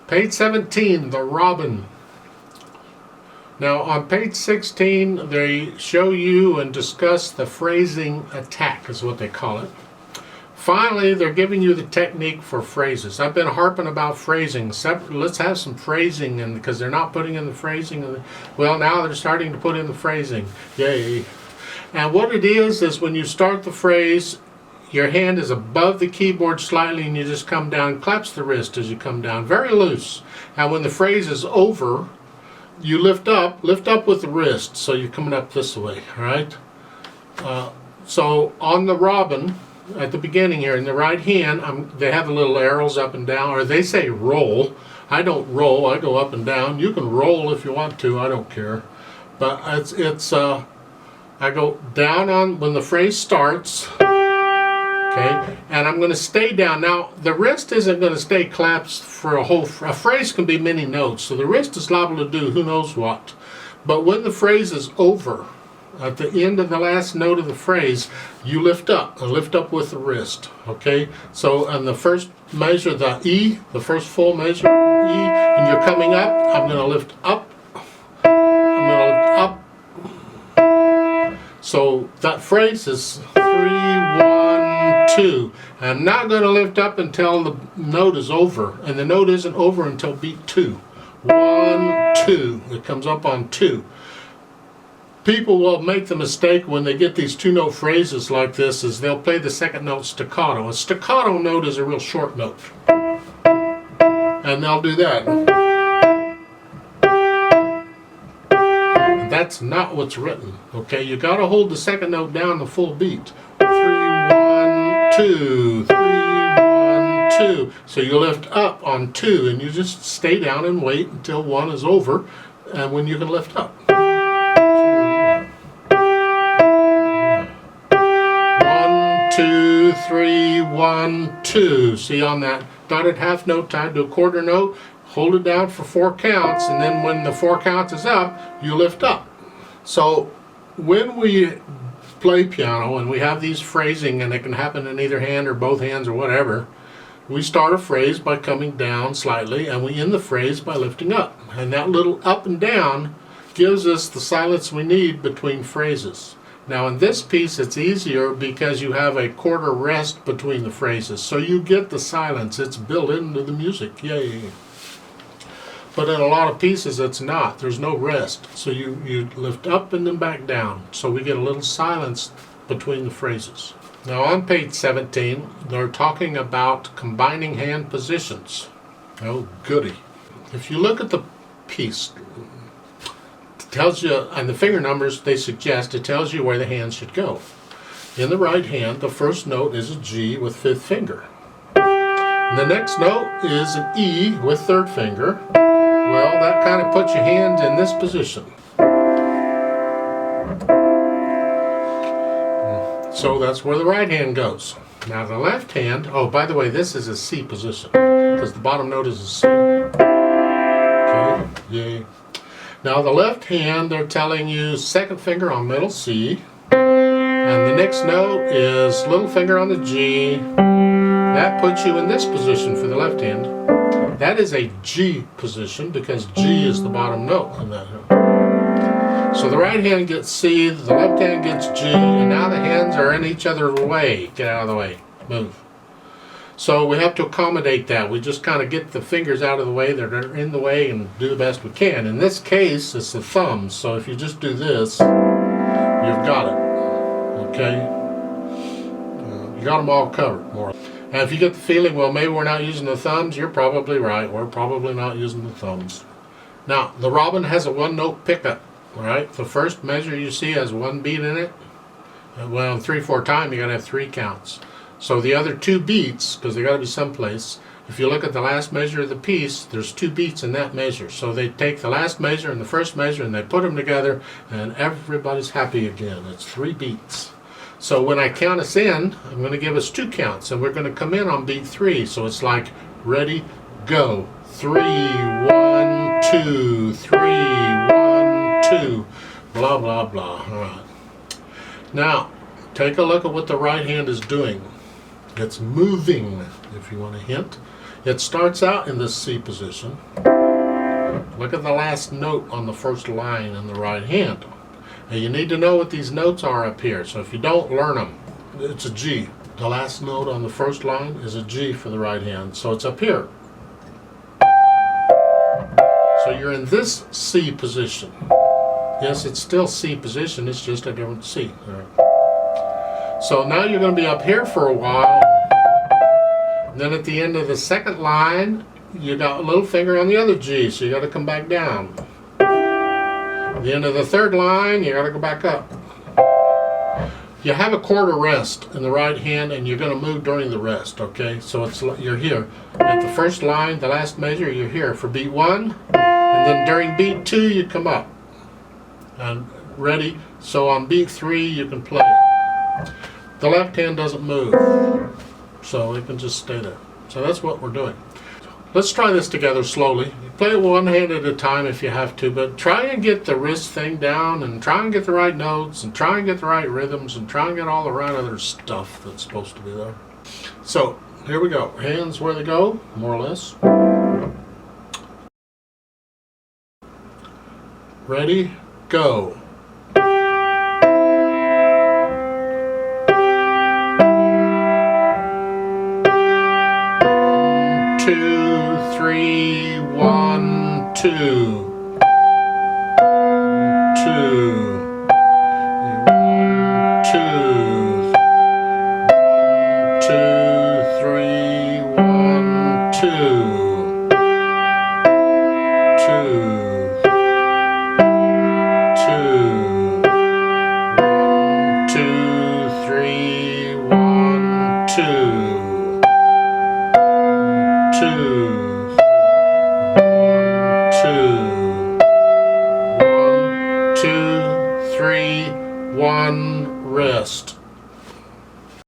Page 17, the robin. Now on page 16, they show you and discuss the phrasing attack, is what they call it. Finally, they're giving you the technique for phrases. I've been harping about phrasing. Let's have some phrasing, and because they're not putting in the phrasing. Well, now they're starting to put in the phrasing. Yay. And what it is when you start the phrase, your hand is above the keyboard slightly and you just come down, claps the wrist as you come down, very loose. And when the phrase is over, you lift up with the wrist, so you're coming up this way, all right? So on the robin, at the beginning here, in the right hand, they have the little arrows up and down, or they say roll. I don't roll, I go up and down. You can roll if you want to, I don't care. But I go down on when the phrase starts, okay, and I'm going to stay down. Now, the wrist isn't going to stay clasped for a phrase can be many notes, so the wrist is liable to do who knows what. But when the phrase is over, at the end of the last note of the phrase, you lift up, and lift up with the wrist, okay? So on the first measure, the E, the first full measure, E, and you're coming up, I'm going to lift up, I'm going to lift up. So that phrase is 3, 1, 2. I'm not going to lift up until the note is over, and the note isn't over until beat 2. 1, 2. It comes up on 2. People will make the mistake when they get these two-note phrases like this is they'll play the second note staccato. A staccato note is a real short note. And they'll do that. And that's not what's written. Okay, you got to hold the second note down the full beat. 3, 1, 2, 3, 1, 2. So you lift up on 2 and you just stay down and wait until 1 is over and when you can lift up. 2, 3, 1, 2. See on that dotted half note tied to a quarter note, hold it down for 4 counts, and then when the 4 counts is up, you lift up. So when we play piano and we have these phrasing, and it can happen in either hand or both hands or whatever, we start a phrase by coming down slightly, and we end the phrase by lifting up. And that little up and down gives us the silence we need between phrases. Now in this piece it's easier because you have a quarter rest between the phrases, so you get the silence. It's built into the music, yay. But in a lot of pieces it's not. There's no rest, so you lift up and then back down, so we get a little silence between the phrases. Now on page 17 they're talking about combining hand positions. Oh goody. If you look at the piece, tells you, and the finger numbers they suggest, it tells you where the hands should go. In the right hand, the first note is a G with 5th finger. And the next note is an E with 3rd finger. Well, that kind of puts your hand in this position. So that's where the right hand goes. Now the left hand, oh, by the way, this is a C position, because the bottom note is a C. Okay, yay. Now the left hand, they're telling you 2nd finger on middle C, and the next note is little finger on the G. That puts you in this position for the left hand. That is a G position because G is the bottom note on that. So the right hand gets C, the left hand gets G, and now the hands are in each other's way. Get out of the way, move. So we have to accommodate that. We just kind of get the fingers out of the way that are in the way and do the best we can. In this case, it's the thumbs. So if you just do this, you've got it. Okay? You got them all covered, more. And if you get the feeling, well, maybe we're not using the thumbs, you're probably right. We're probably not using the thumbs. Now, the robin has a 1-note pickup. All right? The first measure you see has 1 beat in it. Well, in 3/4 time, you got to have 3 counts. So the other 2 beats, because they got to be someplace, if you look at the last measure of the piece, there's 2 beats in that measure. So they take the last measure and the first measure and they put them together and everybody's happy again. It's 3 beats. So when I count us in, I'm going to give us 2 counts and we're going to come in on beat 3. So it's like, ready, go. 3, 1, 2, 3, 1, 2, blah, blah, blah. All right. Now, take a look at what the right hand is doing. It's moving, if you want a hint. It starts out in the C position. Look at the last note on the first line in the right hand. Now you need to know what these notes are up here, so if you don't learn them, it's a G. The last note on the first line is a G for the right hand, so it's up here. So you're in this C position. Yes, it's still C position, it's just a different C. So now you're going to be up here for a while. And then at the end of the second line, you got a little finger on the other G, so you got to come back down. At the end of the third line, you got to go back up. You have a quarter rest in the right hand, and you're going to move during the rest, okay? So it's you're here. At the first line, the last measure, you're here for beat 1, and then during beat 2, you come up. And ready, so on beat 3, you can play. The left hand doesn't move, so it can just stay there. So that's what we're doing. Let's try this together slowly. Play it one hand at a time if you have to, but try and get the wrist thing down, and try and get the right notes, and try and get the right rhythms, and try and get all the right other stuff that's supposed to be there. So here we go. Hands where they go, more or less. Ready, go. 2, 3, 1, 2. 2. 2. 2, 3, 1, 2. 2. 3, 1, 2. 1, 2, 3, 1, rest.